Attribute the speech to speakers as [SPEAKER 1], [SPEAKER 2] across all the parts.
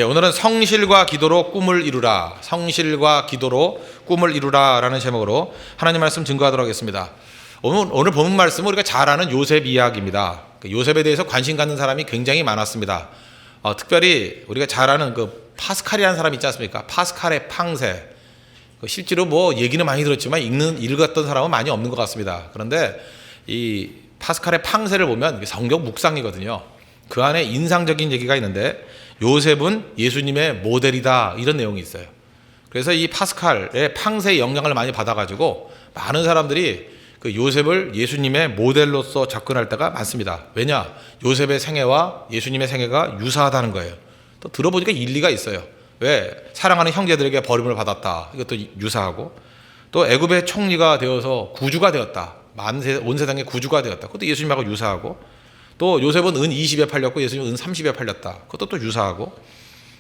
[SPEAKER 1] 오늘은 성실과 기도로 꿈을 이루라, 성실과 기도로 꿈을 이루라 라는 제목으로 하나님 말씀 증거하도록 하겠습니다. 오늘 본문 말씀은 우리가 잘 아는 요셉 이야기입니다. 요셉에 대해서 관심 갖는 사람이 굉장히 많았습니다. 특별히 우리가 잘 아는 그 파스칼이라는 사람 있지 않습니까? 파스칼의 팡세. 실제로 뭐 얘기는 많이 들었지만 읽었던 사람은 많이 없는 것 같습니다. 그런데 이 파스칼의 팡세를 보면 성경 묵상이거든요. 그 안에 인상적인 얘기가 있는데 요셉은 예수님의 모델이다, 이런 내용이 있어요. 그래서 이 파스칼의 팡세의 영향을 많이 받아가지고 많은 사람들이 그 요셉을 예수님의 모델로서 접근할 때가 많습니다. 왜냐? 요셉의 생애와 예수님의 생애가 유사하다는 거예요. 또 들어보니까 일리가 있어요. 왜? 사랑하는 형제들에게 버림을 받았다, 이것도 유사하고, 또 애굽의 총리가 되어서 구주가 되었다, 온 세상의 구주가 되었다, 그것도 예수님하고 유사하고, 또 요셉은 은 20에 팔렸고 예수님은 은 30에 팔렸다, 그것도 또 유사하고,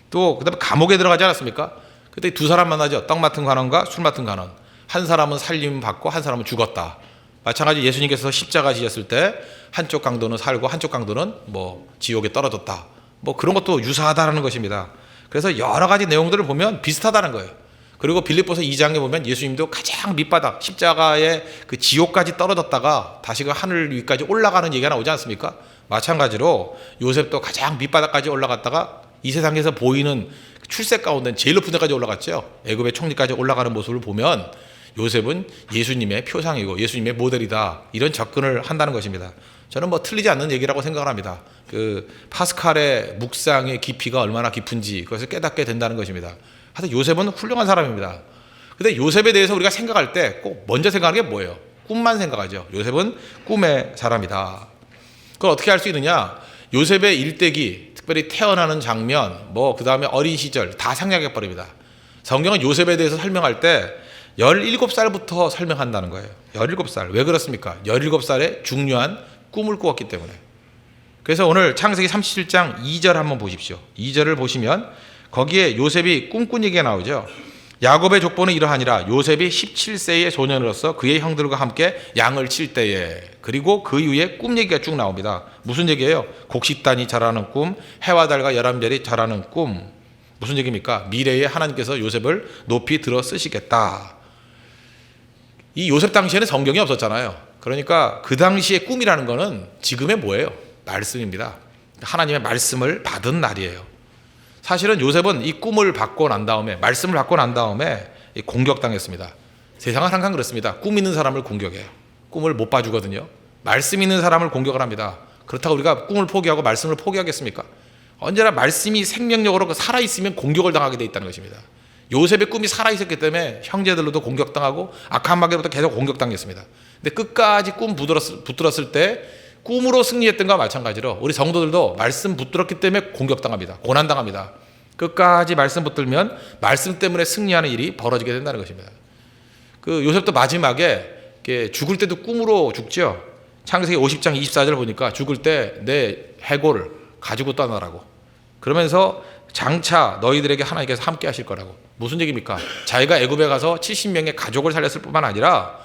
[SPEAKER 1] 또 그다음에 감옥에 들어가지 않았습니까? 그때 두 사람 만나죠. 떡 맡은 관원과 술 맡은 관원. 한 사람은 살림 받고 한 사람은 죽었다. 마찬가지 예수님께서 십자가 지셨을 때 한쪽 강도는 살고 한쪽 강도는 뭐 지옥에 떨어졌다, 뭐 그런 것도 유사하다는 것입니다. 그래서 여러 가지 내용들을 보면 비슷하다는 거예요. 그리고 빌립보서 2장에 보면 예수님도 가장 밑바닥 십자가의 그 지옥까지 떨어졌다가 다시 그 하늘 위까지 올라가는 얘기가 나오지 않습니까? 마찬가지로 요셉도 가장 밑바닥까지 올라갔다가 이 세상에서 보이는 출세 가운데 제일 높은 데까지 올라갔죠. 애굽의 총리까지 올라가는 모습을 보면 요셉은 예수님의 표상이고 예수님의 모델이다, 이런 접근을 한다는 것입니다. 저는 뭐 틀리지 않는 얘기라고 생각을 합니다. 그 파스칼의 묵상의 깊이가 얼마나 깊은지 그것을 깨닫게 된다는 것입니다. 하여튼 요셉은 훌륭한 사람입니다. 근데 요셉에 대해서 우리가 생각할 때 꼭 먼저 생각하는 게 뭐예요? 꿈만 생각하죠. 요셉은 꿈의 사람이다. 그걸 어떻게 할 수 있느냐? 요셉의 일대기, 특별히 태어나는 장면, 그 다음에 어린 시절 다 생략해 버립니다. 성경은 요셉에 대해서 설명할 때 17살부터 설명한다는 거예요. 17살. 왜 그렇습니까? 17살에 중요한 꿈을 꾸었기 때문에. 그래서 오늘 창세기 37장 2절 한번 보십시오. 2절을 보시면 거기에 요셉이 꿈꾼 얘기가 나오죠. 야곱의 족보는 이러하니라. 요셉이 17세의 소년으로서 그의 형들과 함께 양을 칠 때에, 그리고 그 이후에 꿈 얘기가 쭉 나옵니다. 무슨 얘기예요? 곡식단이 자라는 꿈, 해와 달과 열암별이 자라는 꿈. 무슨 얘기입니까? 미래에 하나님께서 요셉을 높이 들어 쓰시겠다. 이 요셉 당시에는 성경이 없었잖아요. 그러니까 그 당시의 꿈이라는 거는 지금의 뭐예요? 말씀입니다. 하나님의 말씀을 받은 날이에요. 사실은 요셉은 이 꿈을 받고 난 다음에, 말씀을 받고 난 다음에 공격당했습니다. 세상은 항상 그렇습니다. 꿈 있는 사람을 공격해요. 꿈을 못 봐주거든요. 말씀 있는 사람을 공격을 합니다. 그렇다고 우리가 꿈을 포기하고 말씀을 포기하겠습니까? 언제나 말씀이 생명력으로 살아있으면 공격을 당하게 돼 있다는 것입니다. 요셉의 꿈이 살아있었기 때문에 형제들로도 공격당하고 악한 마귀로부터 계속 공격당했습니다. 근데 끝까지 꿈 붙들었을 때 꿈으로 승리했던 것과 마찬가지로 우리 성도들도 말씀 붙들었기 때문에 공격당합니다. 고난당합니다. 끝까지 말씀 붙들면 말씀 때문에 승리하는 일이 벌어지게 된다는 것입니다. 그 요셉도 마지막에 죽을 때도 꿈으로 죽죠. 창세기 50장 24절 보니까 죽을 때 내 해골을 가지고 떠나라고. 그러면서 장차 너희들에게 하나님께서 함께 하실 거라고. 무슨 얘기입니까? 자기가 애굽에 가서 70명의 가족을 살렸을 뿐만 아니라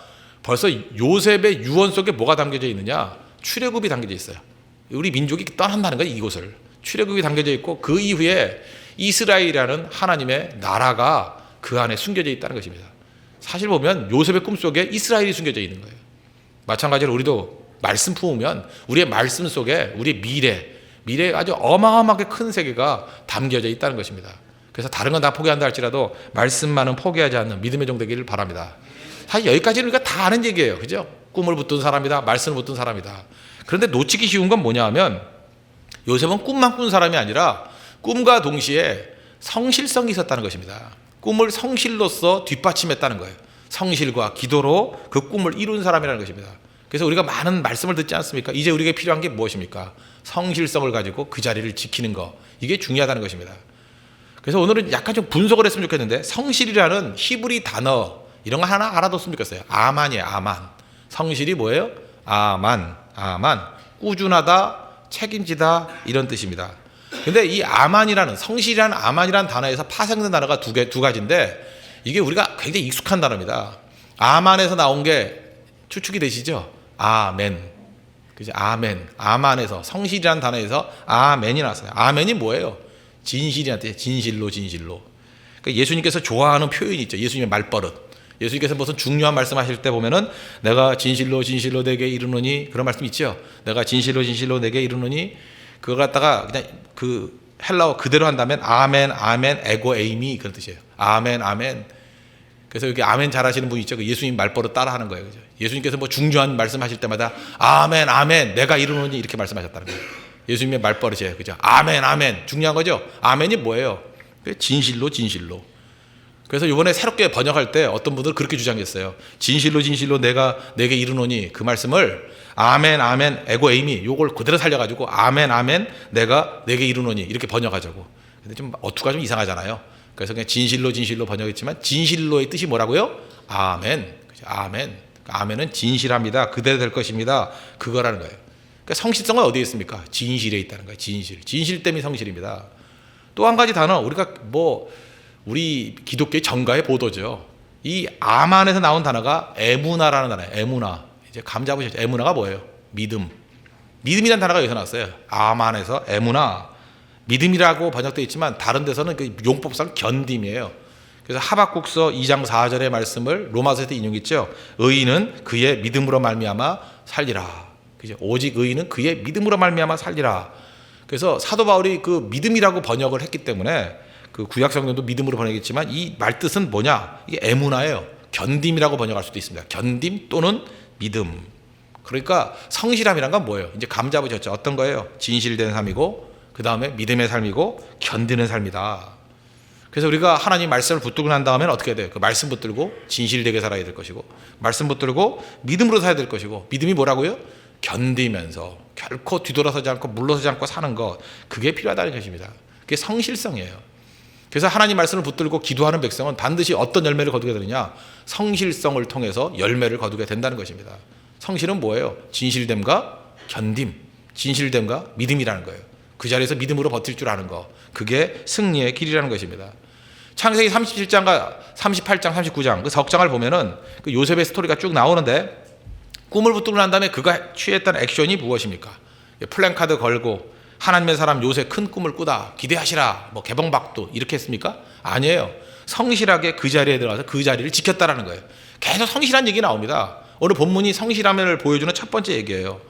[SPEAKER 1] 벌써 요셉의 유언 속에 뭐가 담겨져 있느냐? 출애굽이 담겨져 있어요. 우리 민족이 떠난다는 거예요. 이곳을. 출애굽이 담겨져 있고 그 이후에 이스라엘이라는 하나님의 나라가 그 안에 숨겨져 있다는 것입니다. 사실 보면 요셉의 꿈속에 이스라엘이 숨겨져 있는 거예요. 마찬가지로 우리도 말씀 품으면 우리의 말씀 속에 우리의 미래에 아주 어마어마하게 큰 세계가 담겨져 있다는 것입니다. 그래서 다른 건 다 포기한다 할지라도 말씀만은 포기하지 않는 믿음의 종 되기를 바랍니다. 사실 여기까지는 우리가 다 아는 얘기예요. 그죠? 꿈을 붙든 사람이다, 말씀을 붙든 사람이다. 그런데 놓치기 쉬운 건 뭐냐 하면 요셉은 꿈만 꾼 사람이 아니라 꿈과 동시에 성실성이 있었다는 것입니다. 꿈을 성실로서 뒷받침했다는 거예요. 성실과 기도로 그 꿈을 이룬 사람이라는 것입니다. 그래서 우리가 많은 말씀을 듣지 않습니까? 이제 우리에게 필요한 게 무엇입니까? 성실성을 가지고 그 자리를 지키는 거, 이게 중요하다는 것입니다. 그래서 오늘은 약간 좀 분석을 했으면 좋겠는데, 성실이라는 히브리 단어 이런 거 하나 알아뒀으면 좋겠어요. 아만이에요. 아만. 성실이 뭐예요? 아만. 꾸준하다, 책임지다, 이런 뜻입니다. 근데 이 아만이라는, 성실이라는 아만이라는 단어에서 파생된 단어가 두 가지인데, 이게 우리가 굉장히 익숙한 단어입니다. 아만에서 나온 게 추측이 되시죠? 아멘. 그죠? 아멘. 아만에서, 성실이라는 단어에서 아멘이 나왔어요. 아멘이 뭐예요? 진실이한테 진실로 진실로. 그러니까 예수님께서 좋아하는 표현이 있죠. 예수님의 말버릇. 예수님께서 무슨 중요한 말씀하실 때 보면은 내가 진실로 진실로 내게 이르노니 그런 말씀 있죠. 내가 진실로 진실로 내게 이르노니 그거 갖다가 그냥 그 헬라어 그대로 한다면 아멘 아멘 에고 에이미 그런 뜻이에요. 아멘 아멘. 그래서 여기 아멘 잘하시는 분 있죠. 그 예수님 말버릇 따라하는 거예요. 그죠? 예수님께서 뭐 중요한 말씀하실 때마다 아멘 아멘 내가 이르노니 이렇게 말씀하셨다는 거예요. 예수님의 말버릇이에요. 그죠? 아멘 아멘 중요한 거죠. 아멘이 뭐예요? 진실로 진실로. 그래서 이번에 새롭게 번역할 때 어떤 분들은 그렇게 주장했어요. 진실로 진실로 내가 내게 이르노니 그 말씀을 아멘 아멘 에고 에이미 요걸 그대로 살려가지고 아멘 아멘 내가 내게 이르노니 이렇게 번역하자고. 근데 좀 어투가 좀 이상하잖아요. 그래서 그냥 진실로 진실로 번역했지만 진실로의 뜻이 뭐라고요? 아멘. 그죠? 아멘. 아멘은 진실합니다. 그대로 될 것입니다. 그거라는 거예요. 그러니까 성실성은 어디에 있습니까? 진실에 있다는 거예요. 진실. 진실 때문에 성실입니다. 또 한 가지 단어 우리가 우리 기독교의 정가의 보도죠. 이 아만에서 나온 단어가 에무나라는 단어예요. 에무나. 이제 감 잡으셨죠. 에무나가 뭐예요? 믿음. 믿음이라는 단어가 여기서 나왔어요. 아만에서 에무나. 믿음이라고 번역되어 있지만 다른 데서는 그 용법상 견딤이에요. 그래서 하박국서 2장 4절의 말씀을 로마서에서 인용했죠. 의인은 그의 믿음으로 말미암아 살리라. 그죠? 오직 의인은 그의 믿음으로 말미암아 살리라. 그래서 사도 바울이 그 믿음이라고 번역을 했기 때문에 그 구약 성경도 믿음으로 번역했지만 이 말뜻은 뭐냐? 이게 에무나예요. 견딤이라고 번역할 수도 있습니다. 견딤 또는 믿음. 그러니까 성실함이란 건 뭐예요? 이제 감 잡으셨죠. 어떤 거예요? 진실된 삶이고 그 다음에 믿음의 삶이고 견디는 삶이다. 그래서 우리가 하나님 말씀을 붙들고 난 다음에는 어떻게 해야 돼요? 그 말씀 붙들고 진실되게 살아야 될 것이고 말씀 붙들고 믿음으로 살아야 될 것이고 믿음이 뭐라고요? 견디면서 결코 뒤돌아서지 않고 물러서지 않고 사는 것 그게 필요하다는 것입니다. 그게 성실성이에요. 그래서 하나님 말씀을 붙들고 기도하는 백성은 반드시 어떤 열매를 거두게 되느냐? 성실성을 통해서 열매를 거두게 된다는 것입니다. 성실은 뭐예요? 진실됨과 견딤, 진실됨과 믿음이라는 거예요. 그 자리에서 믿음으로 버틸 줄 아는 거 그게 승리의 길이라는 것입니다. 창세기 37장과 38장, 39장 그 석장을 보면은 그 요셉의 스토리가 쭉 나오는데 꿈을 붙들고 난 다음에 그가 취했던 액션이 무엇입니까? 플랜카드 걸고 하나님의 사람 요셉 큰 꿈을 꾸다 기대하시라 뭐 개봉박도 이렇게 했습니까? 아니에요. 성실하게 그 자리에 들어가서 그 자리를 지켰다라는 거예요. 계속 성실한 얘기 나옵니다. 오늘 본문이 성실함을 보여주는 첫 번째 얘기예요.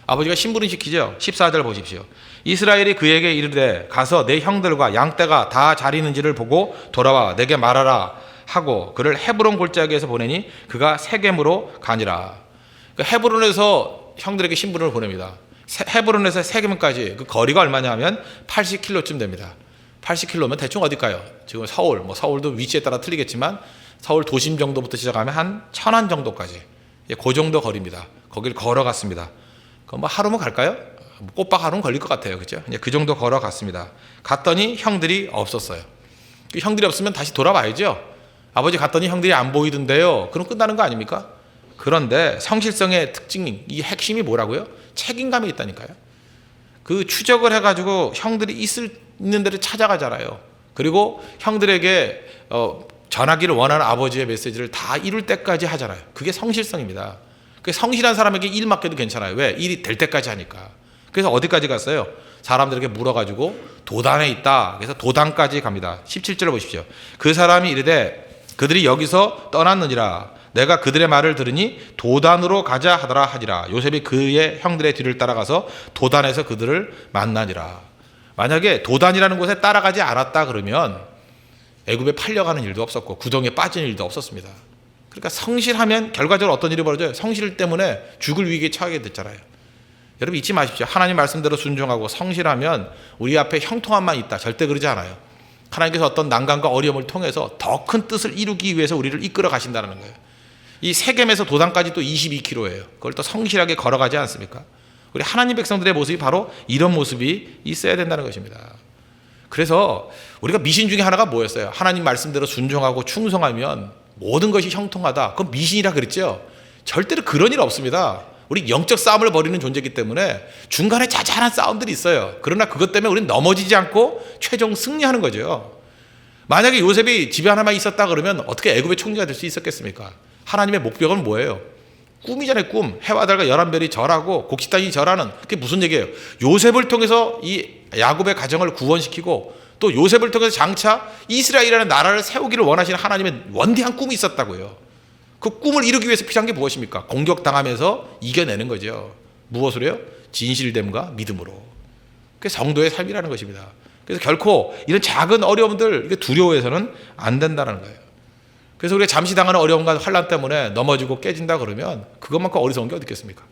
[SPEAKER 1] 아버지가 심부름 시키죠. 14절 보십시오. 이스라엘이 그에게 이르되 가서 내 형들과 양떼가 다 잘 있는지를 보고 돌아와 내게 말하라 하고 그를 헤브론 골짜기에서 보내니 그가 세겜으로 가니라. 헤브론에서 형들에게 심부름을 보냅니다. 헤브론에서 세겜까지 그 거리가 얼마냐면 80km쯤 됩니다. 80km면 대충 어딜까요? 지금 서울, 서울도 위치에 따라 틀리겠지만 서울 도심 정도부터 시작하면 한 천안 정도까지 그 정도 거리입니다. 거기를 걸어갔습니다. 그럼 하루면 갈까요? 꼬박 하루는 걸릴 것 같아요. 그죠? 그 정도 걸어갔습니다. 갔더니 형들이 없었어요. 형들이 없으면 다시 돌아와야죠. 아버지 갔더니 형들이 안 보이던데요. 그럼 끝나는 거 아닙니까? 그런데 성실성의 특징, 이 핵심이 뭐라고요? 책임감이 있다니까요. 그 추적을 해가지고 형들이 있는 데를 찾아가잖아요. 그리고 형들에게 전하기를 원하는 아버지의 메시지를 다 이룰 때까지 하잖아요. 그게 성실성입니다. 성실한 사람에게 일 맡겨도 괜찮아요. 왜? 일이 될 때까지 하니까. 그래서 어디까지 갔어요? 사람들에게 물어가지고 도단에 있다. 그래서 도단까지 갑니다. 17절을 보십시오. 그 사람이 이르되 그들이 여기서 떠났느니라. 내가 그들의 말을 들으니 도단으로 가자 하더라 하지라. 요셉이 그의 형들의 뒤를 따라가서 도단에서 그들을 만나니라. 만약에 도단이라는 곳에 따라가지 않았다 그러면 애굽에 팔려가는 일도 없었고 구덩이에 빠지는 일도 없었습니다. 그러니까 성실하면 결과적으로 어떤 일이 벌어져요? 성실 때문에 죽을 위기에 처하게 됐잖아요. 여러분 잊지 마십시오. 하나님 말씀대로 순종하고 성실하면 우리 앞에 형통함만 있다. 절대 그러지 않아요. 하나님께서 어떤 난관과 어려움을 통해서 더 큰 뜻을 이루기 위해서 우리를 이끌어 가신다는 거예요. 이 세겜에서 도단까지 또 22km예요. 그걸 또 성실하게 걸어가지 않습니까? 우리 하나님 백성들의 모습이 바로 이런 모습이 있어야 된다는 것입니다. 그래서 우리가 미신 중에 하나가 뭐였어요? 하나님 말씀대로 순종하고 충성하면 모든 것이 형통하다. 그건 미신이라 그랬죠. 절대로 그런 일 없습니다. 우리 영적 싸움을 벌이는 존재이기 때문에 중간에 자잘한 싸움들이 있어요. 그러나 그것 때문에 우리는 넘어지지 않고 최종 승리하는 거죠. 만약에 요셉이 집에 하나만 있었다 그러면 어떻게 애굽의 총리가 될 수 있었겠습니까? 하나님의 목표는 뭐예요? 꿈이잖아요. 꿈. 해와 달과 11별이 절하고 곡식단이 절하는 그게 무슨 얘기예요? 요셉을 통해서 이 야곱의 가정을 구원시키고 또 요셉을 통해서 장차 이스라엘이라는 나라를 세우기를 원하시는 하나님의 원대한 꿈이 있었다고요. 그 꿈을 이루기 위해서 필요한 게 무엇입니까? 공격당하면서 이겨내는 거죠. 무엇으로 해요? 진실됨과 믿음으로. 그게 성도의 삶이라는 것입니다. 그래서 결코 이런 작은 어려움들 두려워해서는 안 된다는 거예요. 그래서 우리가 잠시 당하는 어려움과 환난 때문에 넘어지고 깨진다 그러면 그것만큼 어리석은 게 어디 있겠습니까?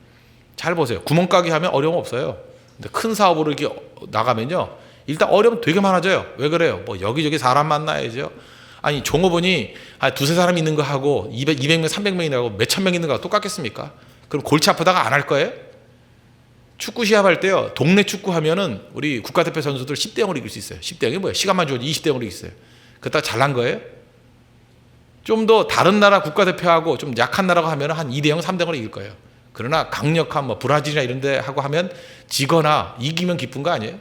[SPEAKER 1] 잘 보세요. 구멍가게 하면 어려움 없어요. 근데 큰 사업으로 이렇게 나가면요, 일단 어려움 되게 많아져요. 왜 그래요? 뭐 여기저기 사람 만나야죠. 아니 종업원이 두세 사람 있는 거 하고 200명, 300명이 나고 몇천 명 있는 거하고 똑같겠습니까? 그럼 골치 아프다가 안 할 거예요? 축구 시합할 때요, 동네 축구 하면은 우리 국가대표 선수들 10대 0으로 이길 수 있어요. 10대 0이 뭐예요? 시간만 주어도 20대 0으로 이겼어요. 그러다가 잘난 거예요? 좀 더 다른 나라 국가대표하고 좀 약한 나라가 하면 한 2대 0, 3대 0으로 이길 거예요. 그러나 강력한 뭐 브라질이나 이런 데 하고 하면 지거나 이기면 기쁜 거 아니에요?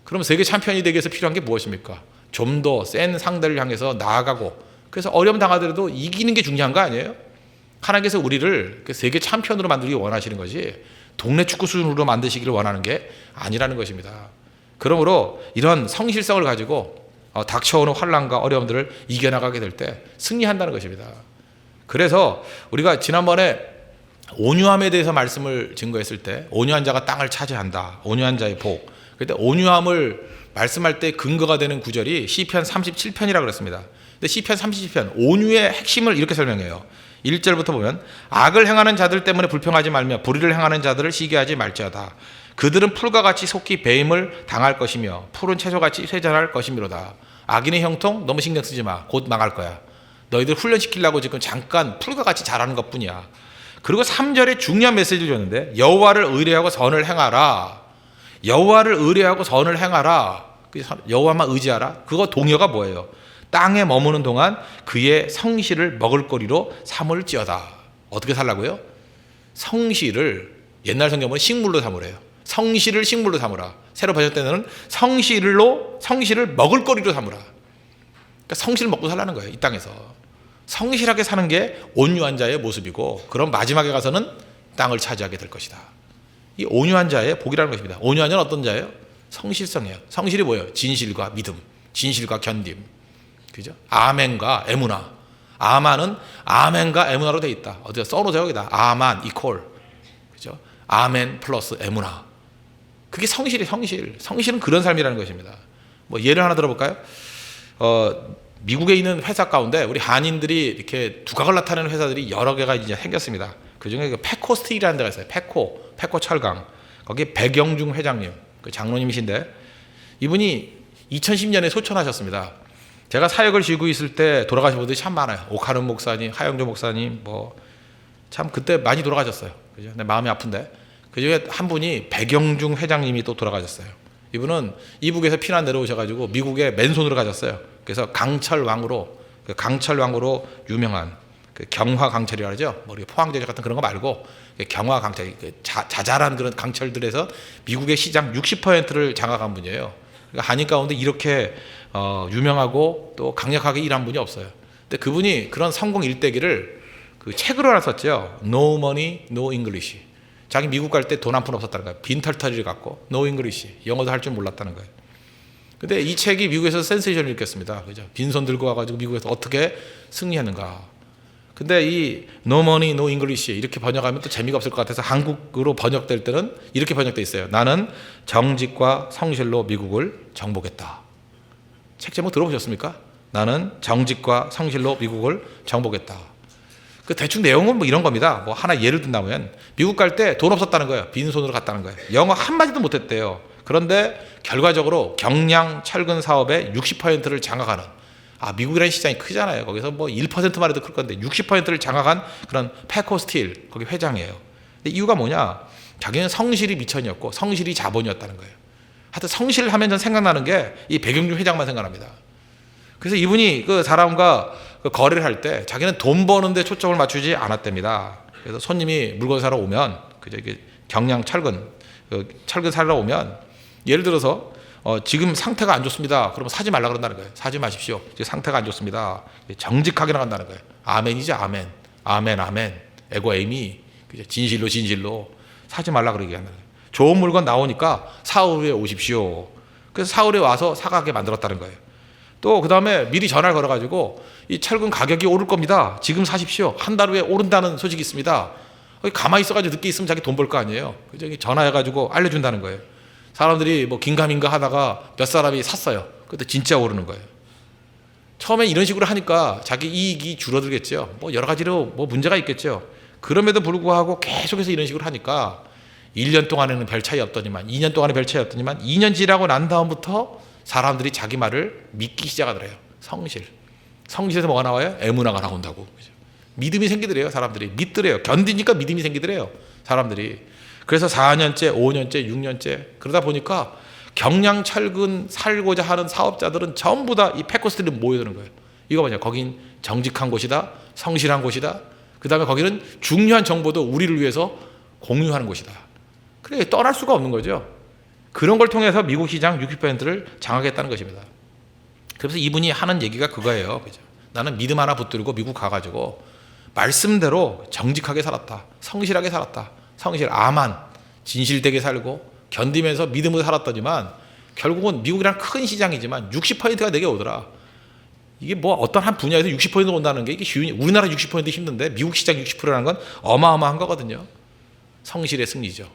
[SPEAKER 1] 그럼 세계 챔피언이 되기 위해서 필요한 게 무엇입니까? 좀 더 센 상대를 향해서 나아가고, 그래서 어려움 당하더라도 이기는 게 중요한 거 아니에요? 하나님께서 우리를 세계 챔피언으로 만들기 원하시는 것이 동네 축구 수준으로 만드시기를 원하는 게 아니라는 것입니다. 그러므로 이런 성실성을 가지고 닥쳐오는 환난과 어려움들을 이겨나가게 될 때 승리한다는 것입니다. 그래서 우리가 지난번에 온유함에 대해서 말씀을 증거했을 때 온유한 자가 땅을 차지한다. 온유한 자의 복. 그때 온유함을 말씀할 때 근거가 되는 구절이 시편 37편이라고 그랬습니다. 근데 시편 37편 온유의 핵심을 이렇게 설명해요. 1절부터 보면 악을 행하는 자들 때문에 불평하지 말며 불의를 행하는 자들을 시기하지 말지어다. 그들은 풀과 같이 속히 배임을 당할 것이며 푸른 채소같이 쇠잔할 것이미로다. 악인의 형통 너무 신경 쓰지 마. 곧 망할 거야. 너희들 훈련시키려고 지금 잠깐 풀과 같이 자라는 것뿐이야. 그리고 3절에 중요한 메시지를 줬는데 여호와를 의뢰하고 선을 행하라. 여호와를 의뢰하고 선을 행하라. 여호와만 의지하라. 그거 동요가 뭐예요? 땅에 머무는 동안 그의 성실을 먹을거리로 삼을지어다. 어떻게 살라고요? 성실을 옛날 성경은 식물로 삼으래요. 성실을 식물로 삼으라. 새로 번역되는 성실을 먹을거리로 삼으라. 그러니까 성실을 먹고 살라는 거예요. 이 땅에서 성실하게 사는 게 온유한 자의 모습이고, 그럼 마지막에 가서는 땅을 차지하게 될 것이다. 이 온유한 자의 복이라는 것입니다. 온유한 자는 어떤 자예요? 성실성이에요. 성실이 뭐예요? 진실과 믿음, 진실과 견딤. 그죠? 아멘과 에무나. 아만은 아멘과 에무나로 돼 있다. 어디가 써놓으세요? 여기다. 아만 이퀄. 그죠? 아멘 플러스 에무나. 그게 성실이 성실. 성실은 그런 삶이라는 것입니다. 뭐 예를 하나 들어볼까요? 미국에 있는 회사 가운데 우리 한인들이 이렇게 두각을 나타내는 회사들이 여러 개가 이제 생겼습니다. 그 중에 페코 스틸이라는 데가 있어요. 페코 철강. 거기 백영중 회장님, 그 장로님이신데 이분이 2010년에 소천하셨습니다. 제가 사역을 지고 있을 때 돌아가신 분들이 참 많아요. 오카는 목사님, 하영조 목사님, 뭐 참 그때 많이 돌아가셨어요. 그죠? 내 마음이 아픈데 그 중에 한 분이 백영중 회장님이 또 돌아가셨어요. 이분은 이북에서 피난 내려오셔가지고 미국에 맨손으로 가셨어요. 그래서 강철왕으로 유명한 그 경화강철이라 하죠. 뭐 포항제철 같은 그런 거 말고 경화강철, 자잘한 그런 강철들에서 미국의 시장 60%를 장악한 분이에요. 그러니까 한인 가운데 이렇게 유명하고 또 강력하게 일한 분이 없어요. 근데 그분이 그런 성공 일대기를 그 책으로 하나 썼죠. No money, no English. 자기 미국 갈 때 돈 한 푼 없었다는 거예요. 빈털터리를 갖고 no English. 영어도 할 줄 몰랐다는 거예요. 근데 이 책이 미국에서 센세이션을 일으켰습니다. 그죠? 빈손 들고 와가지고 미국에서 어떻게 승리하는가. 근데 이 No money, no English 이렇게 번역하면 또 재미가 없을 것 같아서 한국으로 번역될 때는 이렇게 번역돼 있어요. 나는 정직과 성실로 미국을 정복했다. 책 제목 들어보셨습니까? 나는 정직과 성실로 미국을 정복했다. 그 대충 내용은 뭐 이런 겁니다. 뭐 하나 예를 든다면 미국 갈 때 돈 없었다는 거예요. 빈손으로 갔다는 거예요. 영어 한마디도 못했대요. 그런데 결과적으로 경량 철근 사업의 60%를 장악하는, 미국이라는 시장이 크잖아요. 거기서 뭐 1%만 해도 클 건데 60%를 장악한 그런 페코 스틸 거기 회장이에요. 근데 이유가 뭐냐? 자기는 성실이 미천이었고 성실이 자본이었다는 거예요. 하여튼 성실하면 전 생각나는 게 이 백영준 회장만 생각납니다. 그래서 이분이 그 사람과 그 거래를 할 때 자기는 돈 버는데 초점을 맞추지 않았답니다. 그래서 손님이 물건 사러 오면, 그저 이게 경량 철근 사러 오면, 예를 들어서 지금 상태가 안 좋습니다. 그러면 사지 말라 그런다는 거예요. 사지 마십시오. 지금 상태가 안 좋습니다. 정직하게 나간다는 거예요. 아멘이죠, 아멘. 아멘, 아멘. 에고 에이미. 진실로 사지 말라 그러게 하는 거예요. 좋은 물건 나오니까 사후 후에 오십시오. 그래서 사울이 와서 사가게 만들었다는 거예요. 또 그 다음에 미리 전화를 걸어가지고 이 철근 가격이 오를 겁니다. 지금 사십시오. 한 달 후에 오른다는 소식이 있습니다. 가만히 있어가지고 늦게 있으면 자기 돈 벌 거 아니에요. 그죠? 전화해가지고 알려준다는 거예요. 사람들이 뭐 긴가민가 하다가 몇 사람이 샀어요. 그때 진짜 오르는 거예요. 처음에 이런 식으로 하니까 자기 이익이 줄어들겠죠. 뭐 여러 가지로 뭐 문제가 있겠죠. 그럼에도 불구하고 계속해서 이런 식으로 하니까 1년 동안에는 별 차이 없더니만 2년 동안에 별 차이 없더니만 2년 지나고 난 다음부터 사람들이 자기 말을 믿기 시작하더래요. 성실에서 뭐가 나와요? 에무나가 나온다고. 그죠? 믿음이 생기더래요. 사람들이 믿더래요. 견디니까 믿음이 생기더래요. 사람들이. 그래서 4년째 5년째 6년째 그러다 보니까 경량 철근 살고자 하는 사업자들은 전부 다 이 펜코스트에 모여드는 거예요. 이거 뭐냐? 거긴 정직한 곳이다. 성실한 곳이다. 그 다음에 거기는 중요한 정보도 우리를 위해서 공유하는 곳이다. 그래 떠날 수가 없는 거죠. 그런 걸 통해서 미국 시장 60%를 장악했다는 것입니다. 그래서 이분이 하는 얘기가 그거예요. 그죠? 나는 믿음 하나 붙들고 미국 가가지고 말씀대로 정직하게 살았다. 성실하게 살았다. 아만 진실되게 살고 견디면서 믿음으로 살았더니만 결국은 미국이란 큰 시장이지만 60%가 내게 오더라. 이게 뭐 어떤 한 분야에서 60% 온다는 게 이게 쉬운, 우리나라 60% 힘든데 미국 시장 60%라는 건 어마어마한 거거든요. 성실의 승리죠.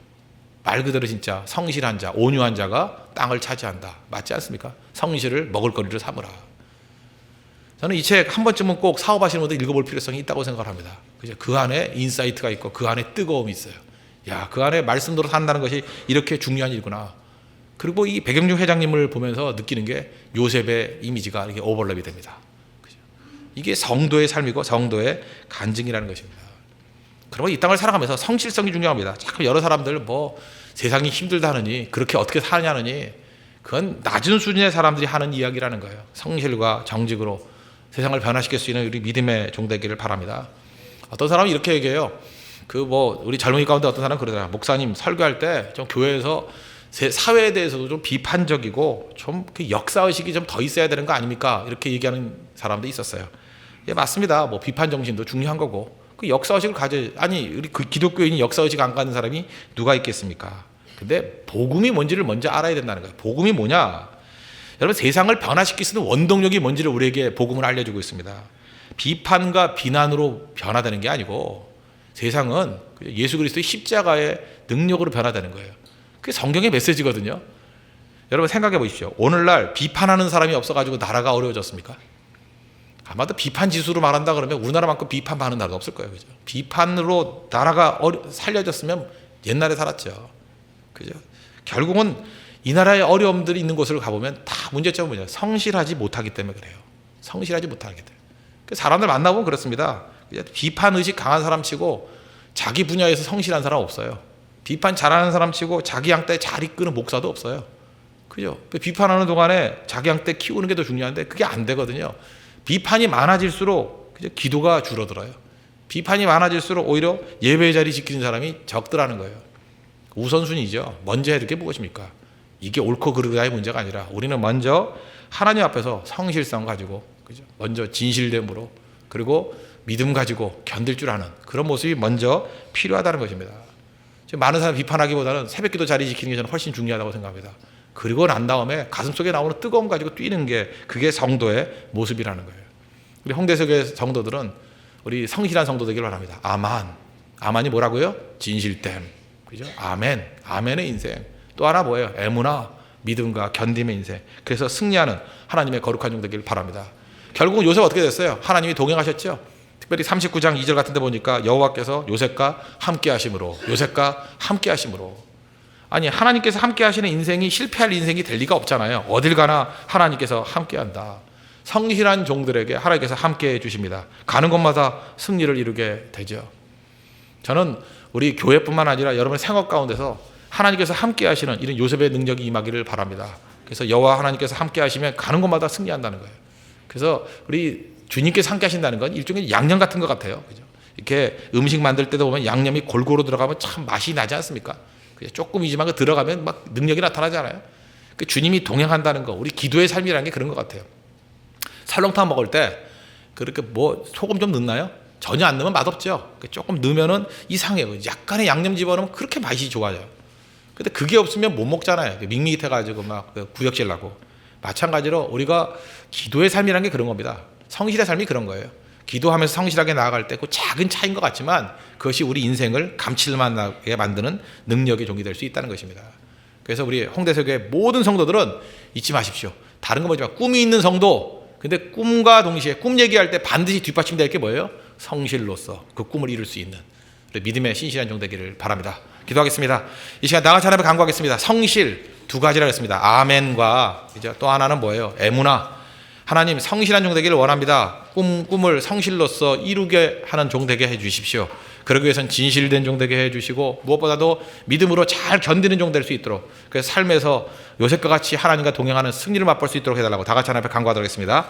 [SPEAKER 1] 말 그대로 진짜 성실한 자, 온유한 자가 땅을 차지한다. 맞지 않습니까? 성실을 먹을거리로 삼으라. 저는 이 책 한 번쯤은 꼭 사업하시는 분들 읽어볼 필요성이 있다고 생각을 합니다. 그죠? 그 안에 인사이트가 있고 그 안에 뜨거움이 있어요. 야, 그 안에 말씀대로 산다는 것이 이렇게 중요한 일구나. 그리고 이 백영중 회장님을 보면서 느끼는 게 요셉의 이미지가 이렇게 오버랩이 됩니다. 그죠? 이게 성도의 삶이고 성도의 간증이라는 것입니다. 그리고 이 땅을 살아가면서 성실성이 중요합니다. 자꾸 여러 사람들 뭐 세상이 힘들다 하느니 그렇게 어떻게 사느냐느니 그건 낮은 수준의 사람들이 하는 이야기라는 거예요. 성실과 정직으로 세상을 변화시킬 수 있는 우리 믿음의 종 되기를 바랍니다. 어떤 사람은 이렇게 얘기해요. 그 뭐 우리 젊은이 가운데 어떤 사람은 그러더라. 목사님 설교할 때 좀 교회에서 사회에 대해서도 좀 비판적이고 좀 그 역사 의식이 좀 더 있어야 되는 거 아닙니까? 이렇게 얘기하는 사람도 있었어요. 예, 맞습니다. 뭐 비판 정신도 중요한 거고 그 역사 의식을 아니 우리 그 기독교인이 역사 의식 안 가는 사람이 누가 있겠습니까? 근데 복음이 뭔지를 먼저 알아야 된다는 거예요. 복음이 뭐냐? 여러분 세상을 변화시킬 수 있는 원동력이 뭔지를 우리에게 복음을 알려주고 있습니다. 비판과 비난으로 변화되는 게 아니고 세상은 예수 그리스도의 십자가의 능력으로 변화되는 거예요. 그게 성경의 메시지거든요. 여러분 생각해 보십시오. 오늘날 비판하는 사람이 없어가지고 나라가 어려워졌습니까? 아마도 비판 지수로 말한다 그러면 우리나라만큼 비판받는 나라도 없을 거예요. 그죠? 비판으로 나라가 살려졌으면 옛날에 살았죠. 그죠? 결국은 이 나라의 어려움들이 있는 곳을 가보면 다 문제점은 뭐냐? 성실하지 못하기 때문에 그래요. 성실하지 못하기 때문에. 사람들 만나보면 그렇습니다. 비판 의식 강한 사람 치고 자기 분야에서 성실한 사람 없어요. 비판 잘하는 사람 치고 자기 양떼 잘 이끄는 목사도 없어요. 그죠? 비판하는 동안에 자기 양떼 키우는 게 더 중요한데 그게 안 되거든요. 비판이 많아질수록 기도가 줄어들어요. 비판이 많아질수록 오히려 예배 자리 지키는 사람이 적더라는 거예요. 우선순위죠. 먼저 해야 될 게 무엇입니까? 이게 옳고 그르다의 문제가 아니라 우리는 먼저 하나님 앞에서 성실성 가지고 그죠? 먼저 진실됨으로 그리고 믿음 가지고 견딜 줄 아는 그런 모습이 먼저 필요하다는 것입니다. 지금 많은 사람 비판하기보다는 새벽기도 자리 지키는 게 저는 훨씬 중요하다고 생각합니다. 그리고 난 다음에 가슴속에 나오는 뜨거움 가지고 뛰는 게 그게 성도의 모습이라는 거예요. 우리 홍대석의 성도들은 우리 성실한 성도 되기를 바랍니다. 아만이 뭐라고요? 진실됨. 그죠? 아멘의 인생. 또 하나 뭐예요? 에무나, 믿음과 견딤의 인생. 그래서 승리하는 하나님의 거룩한 종 되기를 바랍니다. 결국은 요셉 어떻게 됐어요? 하나님이 동행하셨죠. 특별히 39장 2절 같은 데 보니까 여호와께서 요셉과 함께 하심으로 아니 하나님께서 함께 하시는 인생이 실패할 인생이 될 리가 없잖아요. 어딜 가나 하나님께서 함께 한다. 성실한 종들에게 하나님께서 함께 해 주십니다. 가는 곳마다 승리를 이루게 되죠. 저는 우리 교회뿐만 아니라 여러분의 생활 가운데서 하나님께서 함께 하시는 이런 요셉의 능력이 임하기를 바랍니다. 그래서 여호와 하나님께서 함께 하시면 가는 곳마다 승리한다는 거예요. 그래서 우리 주님께서 함께 하신다는 건 일종의 양념 같은 것 같아요. 그죠? 이렇게 음식 만들 때도 보면 양념이 골고루 들어가면 참 맛이 나지 않습니까? 조금이지만 그 들어가면 막 능력이 나타나잖아요. 그 주님이 동행한다는 거, 우리 기도의 삶이라는 게 그런 것 같아요. 설렁탕 먹을 때 그렇게 뭐 소금 좀 넣나요? 전혀 안 넣으면 맛없죠. 조금 넣으면은 이상해요. 약간의 양념 집어넣으면 그렇게 맛이 좋아져요. 근데 그게 없으면 못 먹잖아요. 밍밋해가지고 막 구역질 나고. 마찬가지로 우리가 기도의 삶이라는 게 그런 겁니다. 성실의 삶이 그런 거예요. 기도하면서 성실하게 나아갈 때 그 작은 차이인 것 같지만 그것이 우리 인생을 감칠맛나게 만드는 능력의 종이 될 수 있다는 것입니다. 그래서 우리 홍대교회 모든 성도들은 잊지 마십시오. 다른 거 보지 마. 꿈이 있는 성도, 근데 꿈과 동시에 꿈 얘기할 때 반드시 뒷받침될 게 뭐예요? 성실로서 그 꿈을 이룰 수 있는 믿음의 신실한 종 되기를 바랍니다. 기도하겠습니다. 이 시간 나같이 하나님을 간구하겠습니다. 성실 두 가지라 했습니다. 아멘과 이제 또 하나는 뭐예요? 에무나. 하나님 성실한 종 되기를 원합니다. 꿈을 성실로서 이루게 하는 종 되게 해 주십시오. 그러기 위해서는 진실된 종 되게 해 주시고 무엇보다도 믿음으로 잘 견디는 종 될 수 있도록, 그래서 삶에서 요셉과 같이 하나님과 동행하는 승리를 맛볼 수 있도록 해달라고 다 같이 하나님 앞에 간구하도록 하겠습니다.